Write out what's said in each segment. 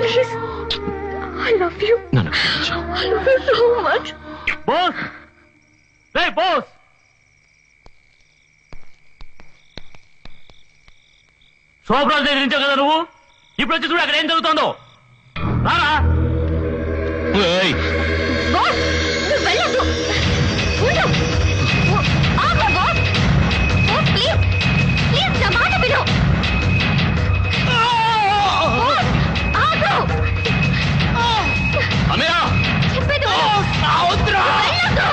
Please, I love you. నన్ను I love you so much. Boss, రే boss, Shobharaju దగ్గర నుంచో కదా నువ్వు. ఇప్పుడు వచ్చి చూడు అక్కడ ఏం జరుగుతుందో. రారా. బాస్, నువ్వు వెళ్ళొద్దు. ఉండు. ఆగు బాస్. బాస్ ప్లీజ్, ప్లీజ్ నా మాట విను. బాస్ ఆగు. అమేరా చెప్పేది వెళ్ళొద్దు.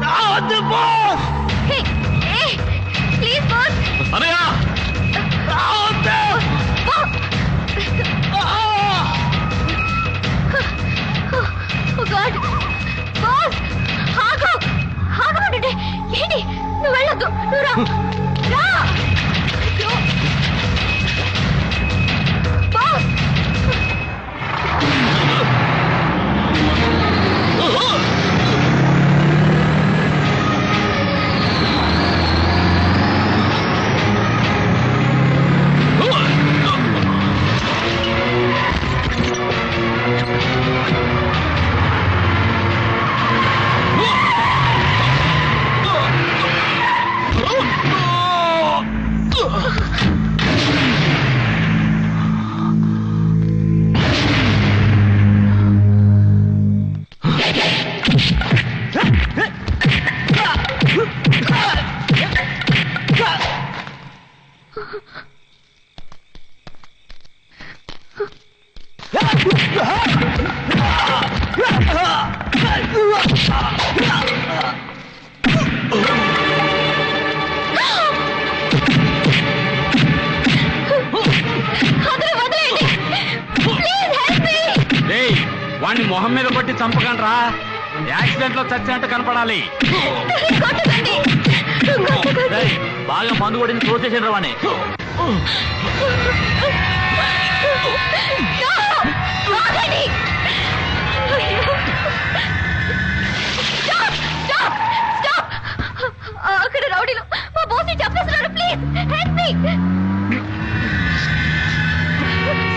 రావద్దు boss. Hey, hey, please boss. Amera రావద్దు. బాస్. ఓ గాడ్. బాస్ ఆగు. ఆగు అంటే ఏంటి? నువ్వు వెళ్ళొద్దు. నువ్వు రా. రా. అయ్యో. బాస్. వాడిని మొహం మీద కొట్టి చంపకండి రా. యాక్సిడెంట్ లో చచ్చినట్టు కనపడాలి. బాగా మందు కొడింది తోసేసిన రా వాడిని. అక్కడ రౌడీలో మా బాస్ని చంపేస్తున్నాడు. Please help me.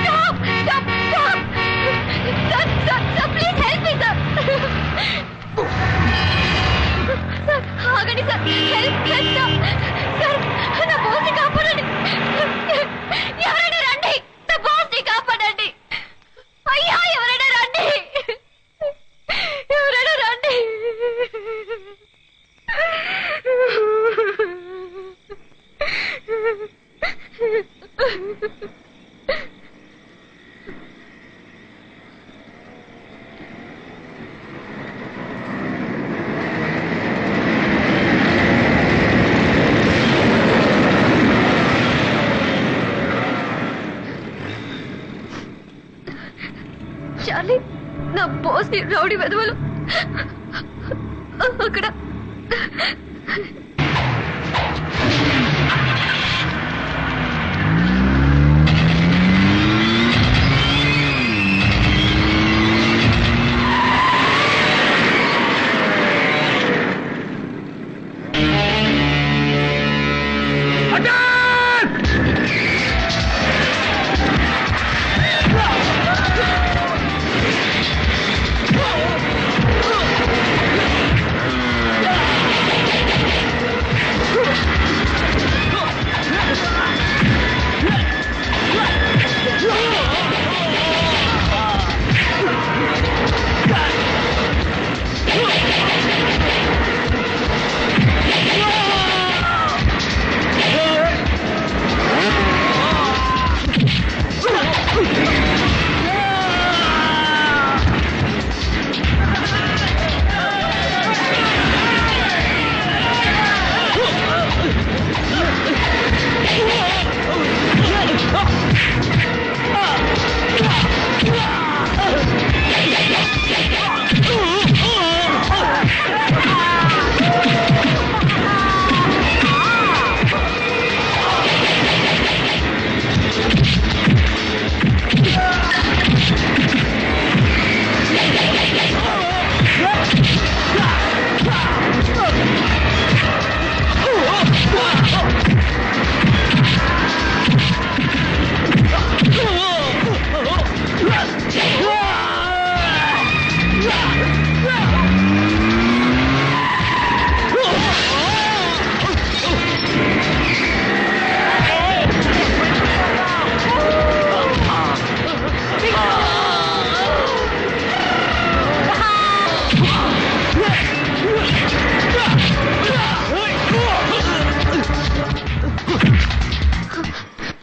Stop stop stop. Sir sir sir please help me sir. Sir ఆగండి సార్. Help sir. సార్ నా బాస్ని కాపాడండి. ఎవరైనా రండి. నా బాస్ని కాపాడండి. అయ్యా ఎవరైనా రండి. ఎవరైనా రండి. చార్లీ, నా బాస్ ని రౌడీ వెధవలు అక్కడ.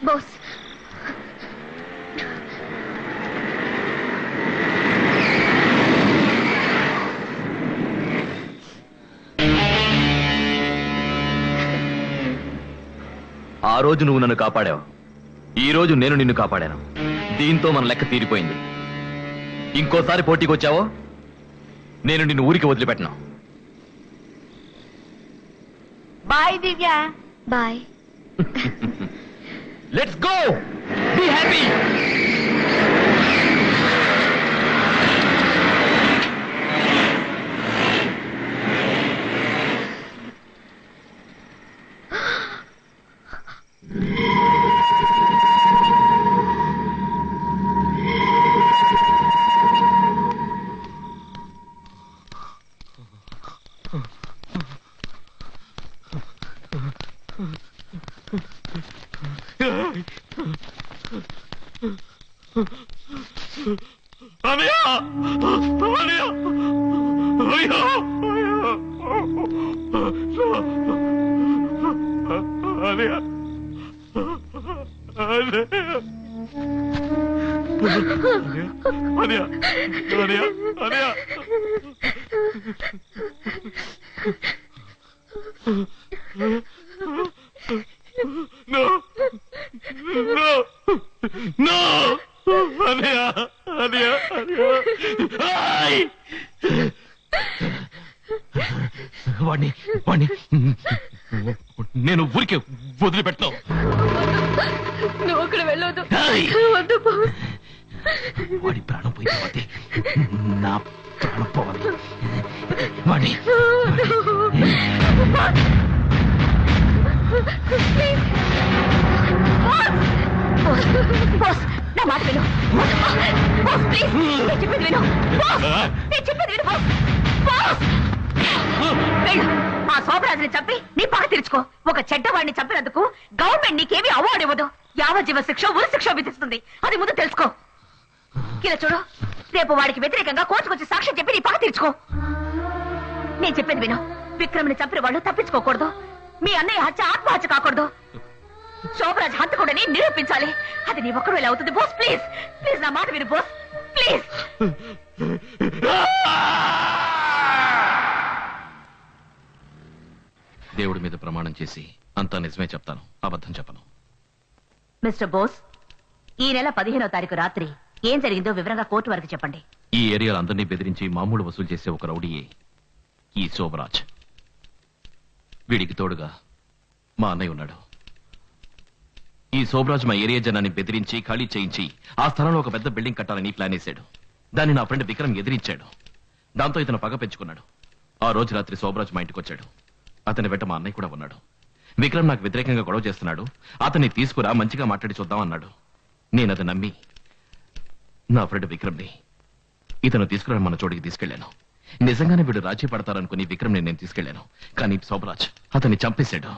బాస్ ఆ రోజు నువ్వు నన్ను కాపాడావు, ఈ రోజు నేను నిన్ను కాపాడాను. దీంతో మన లెక్క తీరిపోయింది. ఇంకోసారి పోటీకి వచ్చావో నేను నిన్ను ఊరికి వదిలిపెట్టను. Bye Divya. Bye. Let's go, be happy. నేను ఊరికే వదిలిపెట్టావు. నువ్వు అక్కడ వెళ్ళొద్దు. వద్దు బాస్. వాడి ప్రాణం పోయిపోతే నా ప్రాణం పోవాలి. వాడి బాస్ నా మాట విను. బాస్ ప్లీజ్ నేను చెప్పేది విను. బాస్ నేను చెప్పేది విను. బాస్ బాస్ వెళ్ళు. ఆ శోభరాజుని చంపి నీ పగ తీర్చుకో. ఒక చెడ్డవాడిని చంపినందుకు గవర్నమెంట్ నీకేమీ అవార్డు ఇవ్వదు. యావజ్జీవ శిక్ష, ఉరి శిక్ష విధిస్తుంది. అది ముందు తెలుసుకో. ఇలా చూడు, రేపు వాడికి వ్యతిరేకంగా కోర్టుకొచ్చి సాక్ష్యం చెప్పి నీ పగ తీర్చుకో. నేను చెప్పేది విను. విక్రమ్ని చంపిన వాళ్ళు తప్పించుకోకూడదు. మీ అన్నయ్య హత్య ఆత్మహత్య కాకూడదు. శోభరాజ్ హంతకుడని నిరూపించాలి. అది నీ ఒక్కరు ఎలా అవుతుంది? బాస్ ప్లీజ్ ప్లీజ్ నా మాట విను. Boss please. దేవుడి మీద ప్రమాణం చేసి అంతా నిజమే చెప్తాను, అబద్ధం చెప్పను. మిస్టర్ బోస్, ఈ నెల 15వ తారీఖు రాత్రి ఏం జరిగిందో వివరంగా కోర్టు వరకు చెప్పండి. ఈ ఏరియాలో అందరినీ బెదిరించి మామూలు వసూలు చేసే ఒక రౌడీయే ఈ శోభరాజ్. వీడికి తోడుగా మా అన్నయ్య ఉన్నాడు. ఈ శోభరాజ్ మా ఏరియా జనాన్ని బెదిరించి ఖాళీ చేయించి ఆ స్థలంలో ఒక పెద్ద బిల్డింగ్ కట్టాలని ప్లాన్ వేశాడు. దాన్ని నా ఫ్రెండ్ విక్రమ్ ఎదిరించాడు. దాంతో ఇతను పగ పెంచుకున్నాడు. ఆ రోజు రాత్రి శోభరాజ్ మా ఇంటికి వచ్చాడు. అతని వెంట మా అన్నయ్య కూడా ఉన్నాడు. విక్రమ్ నాకు వ్యతిరేకంగా గొడవ చేస్తున్నాడు, అతన్ని తీసుకురా మంచిగా మాట్లాడి చూద్దాం అన్నాడు. నేను అది నమ్మి నా ఫ్రెండ్ విక్రమ్ని ఇతను తీసుకురా మన చోటికి తీసుకెళ్లాను. నిజంగానే వీడు రాజీ పడతారనుకుని విక్రమ్ని నేను తీసుకెళ్లాను. కానీ శోభరాజ్ అతన్ని చంపేశాడు.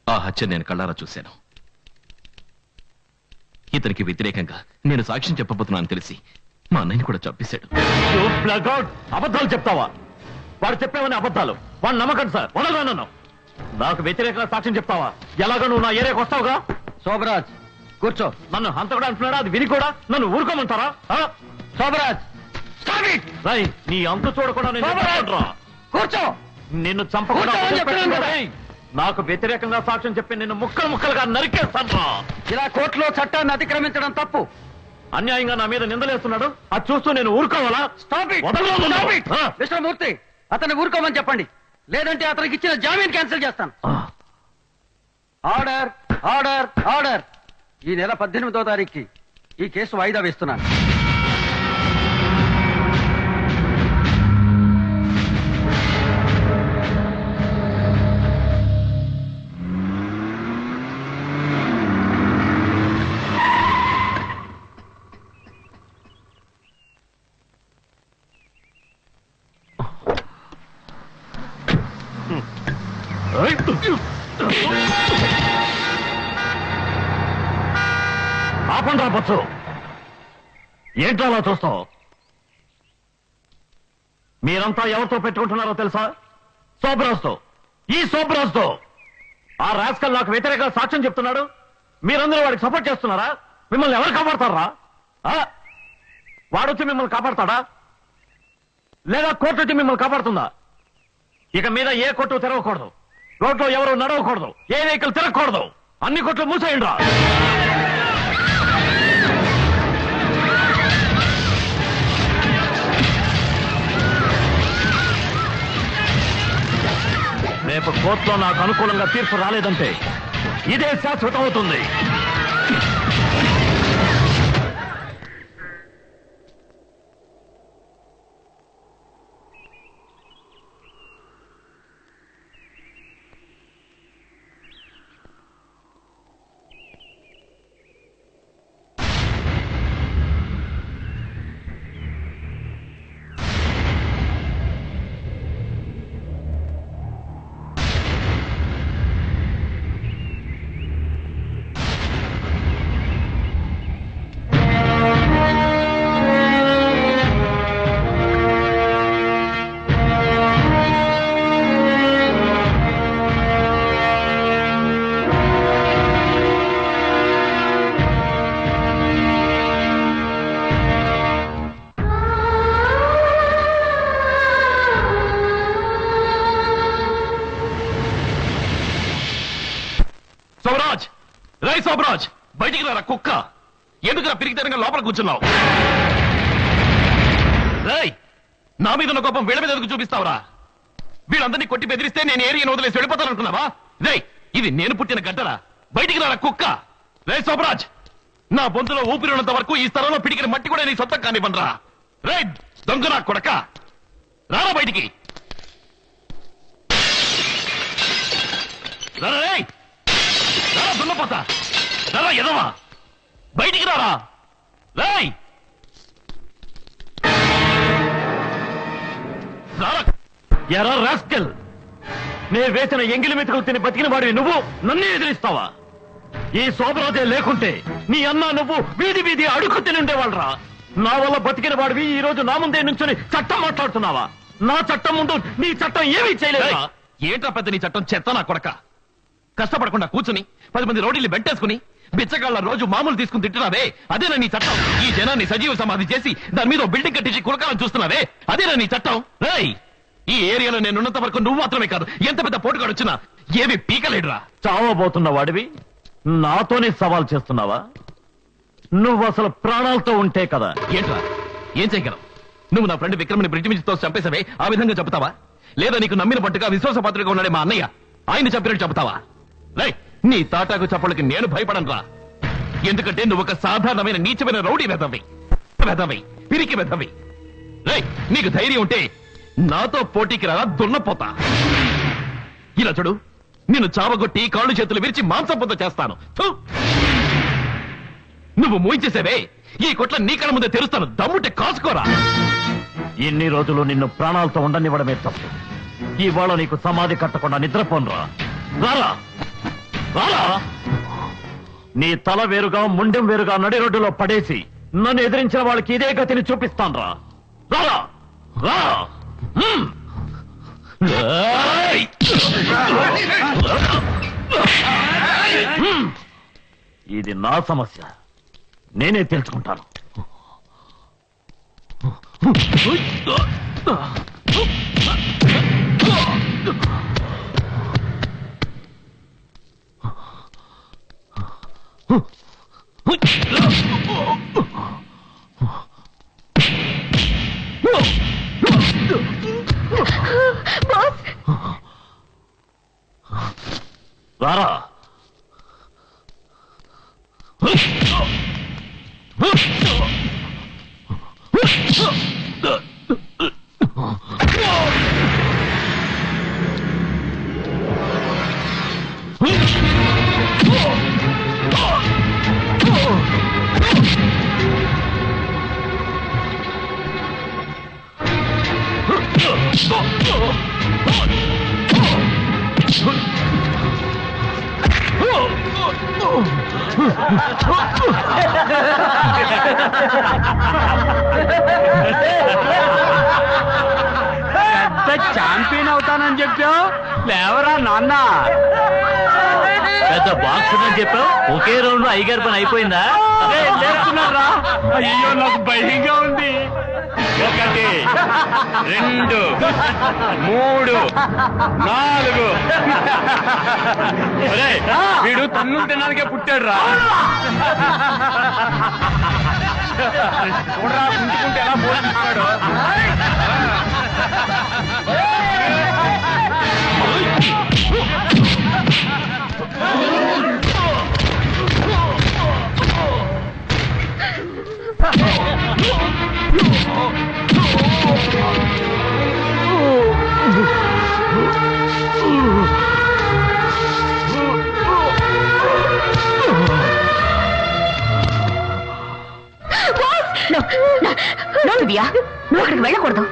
ఆ హత్య నేను కళ్ళారా చూశాను. ఇతనికి వ్యతిరేకంగా నేను సాక్ష్యం చెప్పబోతున్నాను తెలిసి మా అన్నయ్యని కూడా చంపేశాడు. అబద్ధాలు చెప్తావా? వాడు చెప్పేవని అబద్ధాలు. వాడు నమ్మకం సార్. వదలను. నాకు వ్యతిరేకంగా సాక్ష్యం చెప్తావా? ఎలాగో నువ్వు నా ఏరియాకి వస్తావుగా. శోభరాజ్ కూర్చో. నన్ను హంతకుడు అంటున్నాడా? అది విని కూడా నన్ను ఊరుకోమంటారా? శోభరాజ్ నీ అంతు చూడకుండా కూర్చో. నిన్ను చంపకుండా చెప్పాను కదా. నాకు వ్యతిరేకంగా సాక్ష్యం చెప్పి నిన్ను ముక్కలు ముక్కలుగా నరికేస్తాను. ఇలా కోర్టులో చట్టాన్ని అతిక్రమించడం తప్పు. అన్యాయంగా నా మీద నిందలేస్తున్నాడు. అది చూస్తూ నేను ఊరుకోవాలా? మిస్టర్ మూర్తి, అతన్ని ఊరుకోమని చెప్పండి, లేదంటే అతనికి ఇచ్చిన జామీన్ క్యాన్సిల్ చేస్తాను. Order order order. ఈ నెల 18వ తారీఖుకి ఈ కేసు వాయిదా వేస్తున్నాను. ఆపండి రావచ్చు. ఏంటో అలా చూస్తావు? మీరంతా ఎవరితో పెట్టుకుంటున్నారో తెలుసా? శోభరాజ్తో. ఈ శోభరాజ్తో. ఆ రాస్కల్ నాకు వ్యతిరేకంగా సాక్ష్యం చెప్తున్నాడు. మీరందరూ వాడికి సపోర్ట్ చేస్తున్నారా? మిమ్మల్ని ఎవరు కాపాడతారా? వాడొచ్చి మిమ్మల్ని కాపాడతాడా, లేదా కోర్టు వచ్చి మిమ్మల్ని కాపాడుతుందా? ఇక మీద ఏ కొట్టు తెరవకూడదు, రోడ్లో ఎవరు నడవకూడదు, ఏ వెహికల్ తిరగకూడదు. అన్ని కొట్లు మూసేయండి. రేపు కోర్టులో నాకు అనుకూలంగా తీర్పు రాలేదంటే ఇదే శాశ్వతం అవుతుంది. శోభరాజ్, రై శోభరాజ్, బయటికి రారా కుక్క. ఎందుకు పిరిగితనంగా లోపల కూర్చున్నావు? రై, నా మీద ఉన్న కోపం వీళ్ళ మీద ఎందుకు చూపిస్తావురా? వీళ్ళందరినీ కొట్టి బెదిరిస్తే నేను ఏరియాను వదిలేసి వెళ్ళిపోతాననుకున్నావా? రై, ఇది నేను పుట్టిన గడ్డరా. బయటికి రారా కుక్క. రై శోభరాజ్, నా బొంతులో ఊపిరి ఉన్నంత వరకు ఈ స్థలంలో పిడికిన మట్టి కూడా నీ సొంతం కానివ్వనరా. రై దొంగ నా కొడక, రారా బయటికి. రారా రేయ్, రారా దున్నపోతా, రారా ఎదవా, బయటికి రారా. రాయ్ రారా. ఎరా రాస్కెల్, నే వేసిన ఎంగిలి మెతుకులు తిని బతికిన వాడివి నువ్వు నన్నే ఎదిరిస్తావా? ఈ శోభరాజే లేకుంటే నీ అన్న నువ్వు వీధి వీధి అడుగు తిని ఉండేవాళ్ళరా. నా వల్ల బతికిన వాడివి ఈ రోజు నా ముందే నుంచొని చట్టం మాట్లాడుతున్నావా? నా చట్టం ముందు నీ చట్టం ఏమీ చేయలేదా? ఏంట్రా పెద్ద నీ చట్టం? చెత్త నా కొడక. కష్టపడకుండా కూర్చుని 10 మంది రౌడీలు వెంటేసుకుని బిచ్చగాళ్ళ రోజు మామూలు తీసుకుని తింటున్నావే, అదేనా నీ చట్టం? ఈ జనాన్ని సజీవ సమాధి చేసి దాని మీద బిల్డింగ్ కట్టించి కురకాలని చూస్తున్నావే, అదేనా నీ చట్టం? రేయ్, ఈ ఏరియాలో నేనున్నంత వరకు నువ్వు మాత్రమే కాదు, ఎంత పెద్ద పోటుగాడు వచ్చినా ఏమి పీకలేడురా. చావబోతున్న వాడివి నాతోనే సవాల్ చేస్తున్నావా? నువ్వు అసలు ప్రాణాలతో ఉంటే కదా. ఏంట్రా, ఏం చేయగలవు? నువ్వు నా ఫ్రెండ్ విక్రమ్ని బ్రిడ్జి మీద తోసి చంపేసావే, ఆ విధంగా చెబుతావా? లేదా నీకు నమ్మిన పట్టుగా విశ్వాసపాత్రగా ఉన్నాడే మా అన్నయ్య, ఆయన చెప్పినట్టు చెబుతావా? రై, నీ తాటాకు చప్పళ్ళకి నేను భయపడను రా. ఎందుకంటే నువ్వు ఒక సాధారణమైన నీచమైన రౌడీ వెధవి, పిరికి వెధవి. రై, నీకు ధైర్యం ఉంటే నాతో పోటీకి రారా దున్నపోతా. ఇలా చూడు, నిన్ను చావగొట్టి కాళ్ళు చేతులు విరిచి మాంసంపొంత చేస్తాను. నువ్వు మూయించేసేవే, ఈ కొట్ల నీ కళ్ళ ముందే తెరుస్తాను. దమ్ముంటే కాసుకోరా. ఎన్ని రోజులు నిన్ను ప్రాణాలతో ఉండనివ్వడమే తప్పు. ఇవాళ నీకు సమాధి కట్టకుండా నిద్రపోనురా. రారా రారా. నీ తల వేరుగా ముండెం వేరుగా నడి రోడ్డులో పడేసి నన్ను ఎదిరించిన వాళ్ళకి ఇదే గతిని చూపిస్తాను రా. రారా రా. ఇది నా సమస్య, నేనే తెలుసుకుంటాను. రారా. Oh! పెద్ద ఛాంపియన్ అవుతానని చెప్పావు, లేవరా నాన్న. పెద్ద బాక్స్ అని చెప్పావు, ఒకే రౌండ్ లో అయ్యగారి పని అయిపోయిందా? లేస్తున్నారా? అయ్యో నాకు భయంగా ఉంది. 1 2 3 4. వీడు తన్నులు తినడానికే పుట్టాడు రా. చూడరా కుంటుకుంటే ఎలా పోషిస్తాడు. దివ్యా, నువ్వు అక్కడికి వెళ్ళకూడదు.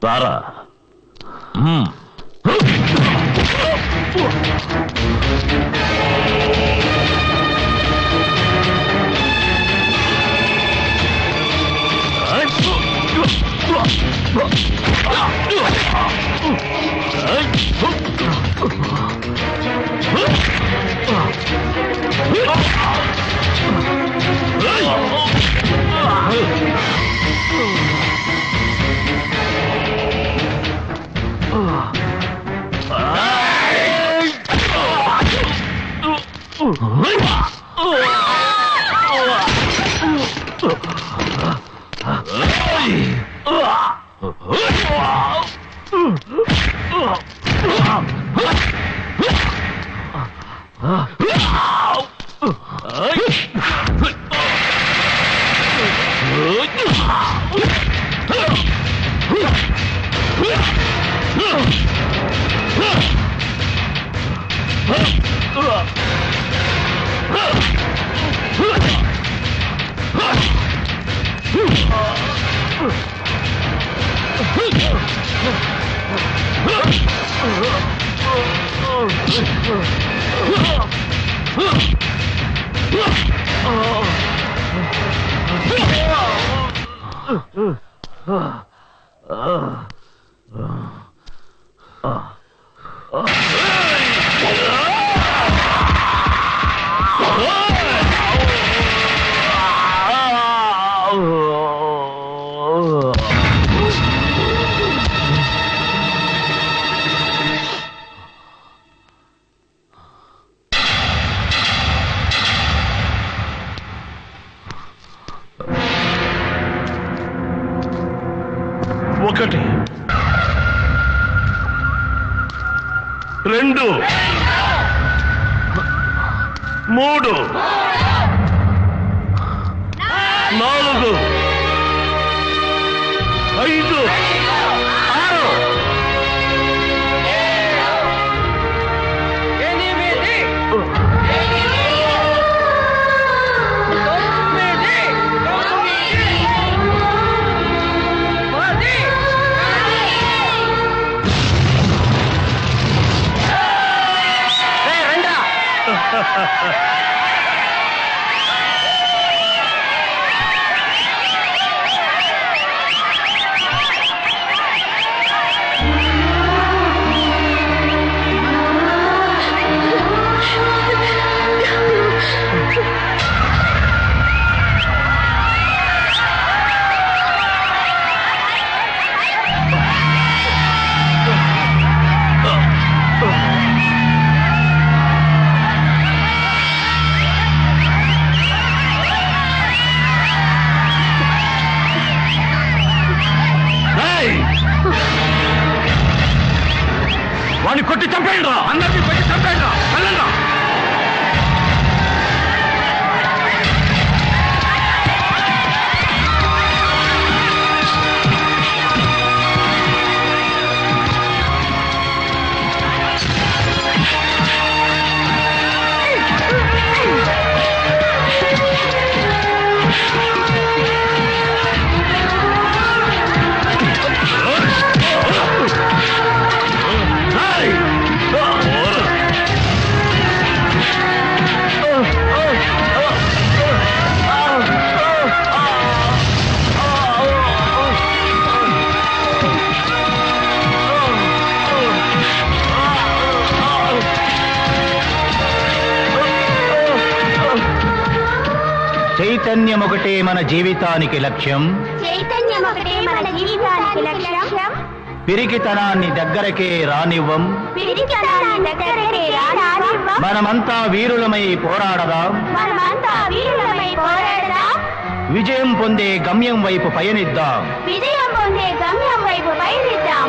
రారా. 2 3 4 5 6 8 వాడిని కొట్టి చంపేయండి రా, అందరినీ కొట్టి చంపేయండి రా, వెళ్ళండి రా. చైతన్యం ఒకటే మన జీవితానికి లక్ష్యం, చైతన్యం ఒకటే మన జీవితానికి లక్ష్యం. పిరికితనాన్ని దగ్గరకే రానివ్వం, పిరికితనాన్ని దగ్గరకే రానివ్వం. మనమంతా వీరులమై పోరాడదాం, మనమంతా వీరులమై పోరాడదాం. విజయం పొందే గమ్యం వైపు పయనిద్దాం. విజయం పొందే గమ్యం వైపు పయనిద్దాం.